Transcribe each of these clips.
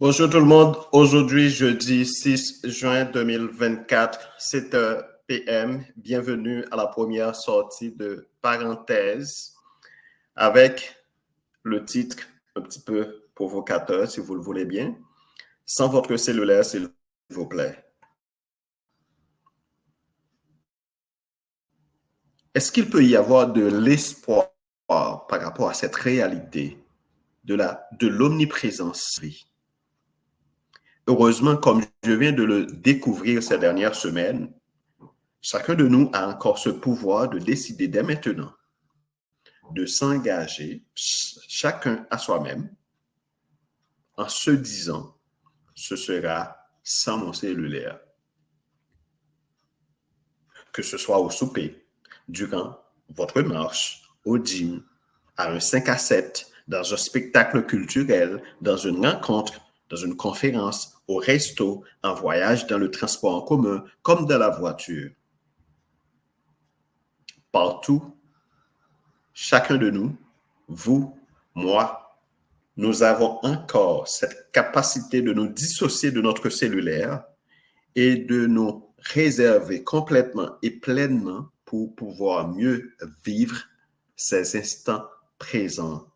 Bonjour tout le monde. Aujourd'hui, jeudi 6 juin 2024, 7h PM. Bienvenue à la première sortie de Parenthèse avec le titre un petit peu provocateur, si vous le voulez bien. Sans votre cellulaire, s'il vous plaît. Est-ce qu'il peut y avoir de l'espoir par rapport à cette réalité de l'omniprésence? Heureusement, comme je viens de le découvrir ces dernières semaines, chacun de nous a encore ce pouvoir de décider dès maintenant de s'engager, chacun à soi-même, en se disant, ce sera sans mon cellulaire. Que ce soit au souper, durant votre marche, au gym, à un 5 à 7, dans un spectacle culturel, dans une rencontre, dans une conférence, au resto, en voyage dans le transport en commun, comme dans la voiture. Partout, chacun de nous, vous, moi, nous avons encore cette capacité de nous dissocier de notre cellulaire et de nous réserver complètement et pleinement pour pouvoir mieux vivre ces instants présents,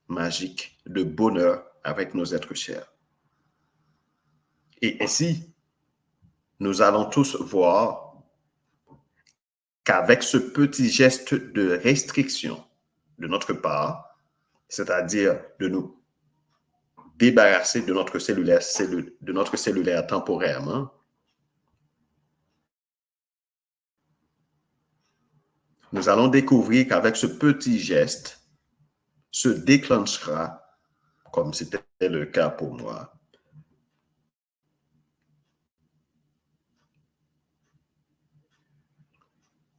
magiques, de bonheur avec nos êtres chers. Et ainsi, nous allons tous voir qu'avec ce petit geste de restriction de notre part, c'est-à-dire de nous débarrasser de notre cellulaire temporairement, nous allons découvrir qu'avec ce petit geste se déclenchera, comme c'était le cas pour moi,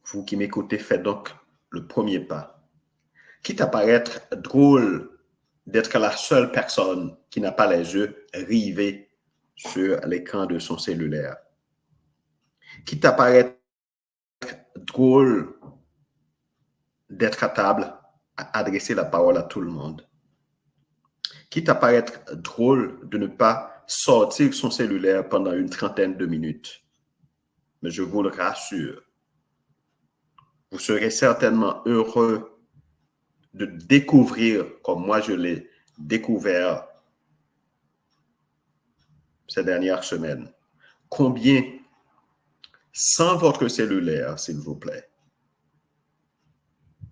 vous qui m'écoutez, faites donc le premier pas. Quitte à paraître drôle d'être la seule personne qui n'a pas les yeux rivés sur l'écran de son cellulaire. Quitte à paraître drôle d'être à table à adresser la parole à tout le monde. Quitte à paraître drôle de ne pas sortir son cellulaire pendant une trentaine de minutes. Mais je vous le rassure, vous serez certainement heureux de découvrir, comme moi je l'ai découvert ces dernières semaines, combien, sans votre cellulaire, s'il vous plaît,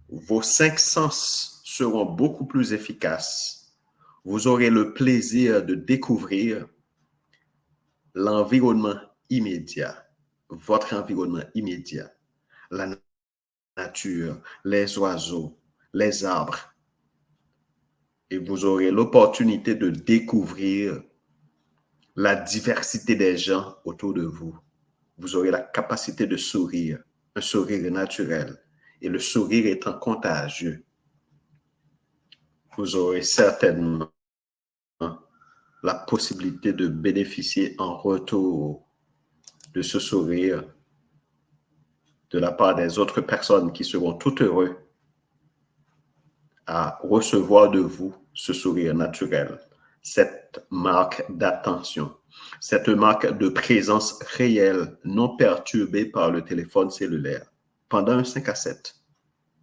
vos 5 sens seront beaucoup plus efficaces. Vous aurez le plaisir de découvrir l'environnement immédiat, votre environnement immédiat, la nature, les oiseaux, les arbres. Et vous aurez l'opportunité de découvrir la diversité des gens autour de vous. Vous aurez la capacité de sourire, un sourire naturel. Et le sourire étant contagieux, vous aurez certainement la possibilité de bénéficier en retour de ce sourire de la part des autres personnes qui seront tout heureux à recevoir de vous ce sourire naturel, cette marque d'attention, cette marque de présence réelle, non perturbée par le téléphone cellulaire, pendant un 5 à 7,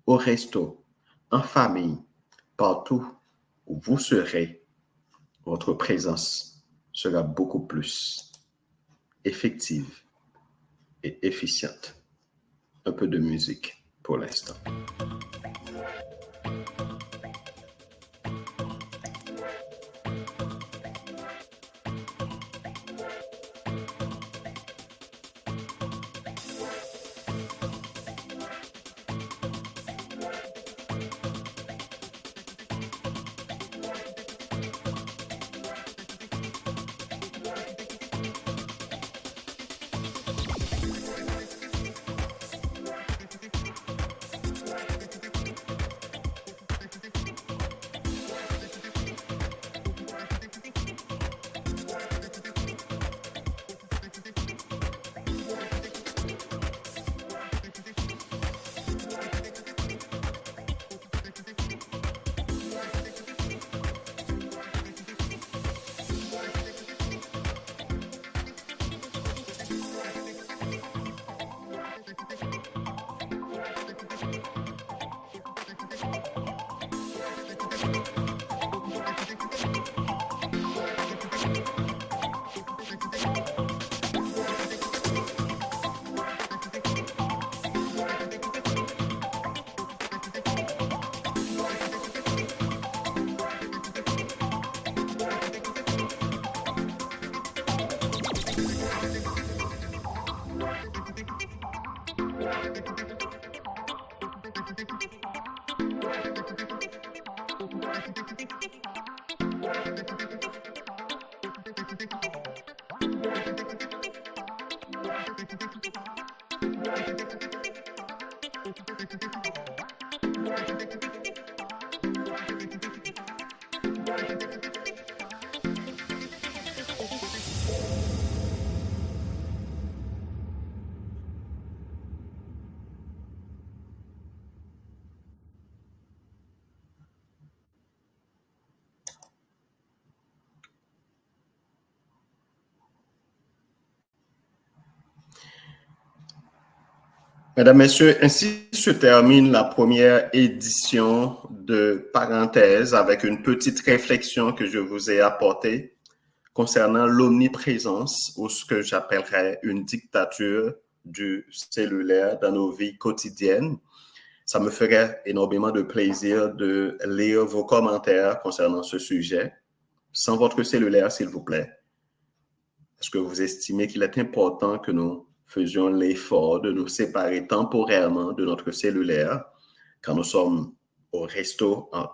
au resto, en famille, partout où vous serez, votre présence sera beaucoup plus effective et efficiente. Un peu de musique pour l'instant. Mesdames, Messieurs, ainsi se termine la première édition de Parenthèse avec une petite réflexion que je vous ai apportée concernant l'omniprésence ou ce que j'appellerais une dictature du cellulaire dans nos vies quotidiennes. Ça me ferait énormément de plaisir de lire vos commentaires concernant ce sujet. Sans votre cellulaire, s'il vous plaît. Est-ce que vous estimez qu'il est important que nous faisions l'effort de nous séparer temporairement de notre cellulaire quand nous sommes au resto, en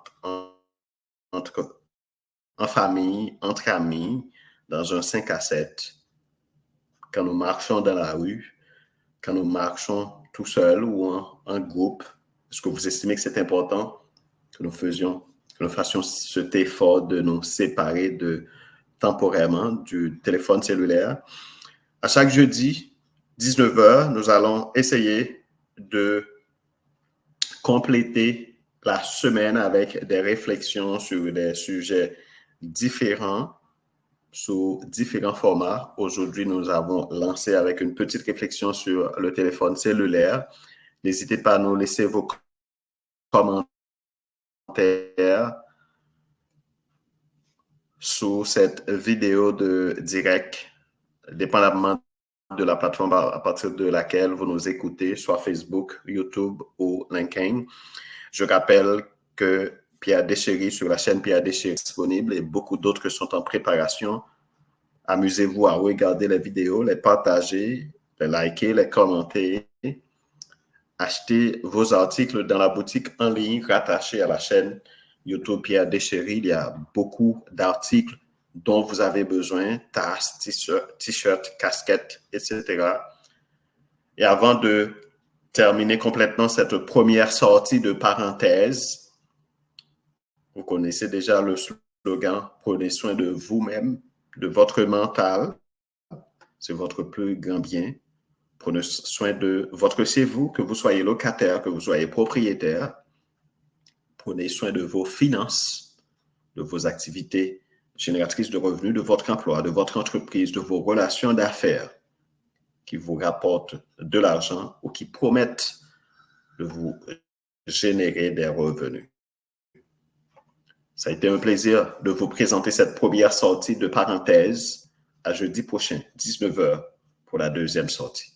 famille, entre amis, dans un 5 à 7, quand nous marchons dans la rue, quand nous marchons tout seuls ou en groupe? Est-ce que vous estimez que c'est important que nous fassions cet effort de nous séparer temporairement du téléphone cellulaire? À chaque jeudi, 19h, nous allons essayer de compléter la semaine avec des réflexions sur des sujets différents, sous différents formats. Aujourd'hui, nous avons lancé avec une petite réflexion sur le téléphone cellulaire. N'hésitez pas à nous laisser vos commentaires sous cette vidéo de direct, dépendamment de la plateforme à partir de laquelle vous nous écoutez, soit Facebook, YouTube ou LinkedIn. Je rappelle que Pierre Deschéry sur la chaîne Pierre Deschéry est disponible et beaucoup d'autres sont en préparation. Amusez-vous à regarder les vidéos, les partager, les liker, les commenter. Achetez vos articles dans la boutique en ligne rattachée à la chaîne YouTube Pierre Deschéry. Il y a beaucoup d'articles dont vous avez besoin, tasses, t-shirts, casquettes, etc. Et avant de terminer complètement cette première sortie de parenthèse, vous connaissez déjà le slogan « Prenez soin de vous-même, de votre mental, c'est votre plus grand bien. Prenez soin de votre chez vous, que vous soyez locataire, que vous soyez propriétaire. Prenez soin de vos finances, de vos activités génératrices de revenus, de votre emploi, de votre entreprise, de vos relations d'affaires qui vous rapportent de l'argent ou qui promettent de vous générer des revenus. Ça a été un plaisir de vous présenter cette première sortie de parenthèse. À jeudi prochain, 19h, pour la deuxième sortie.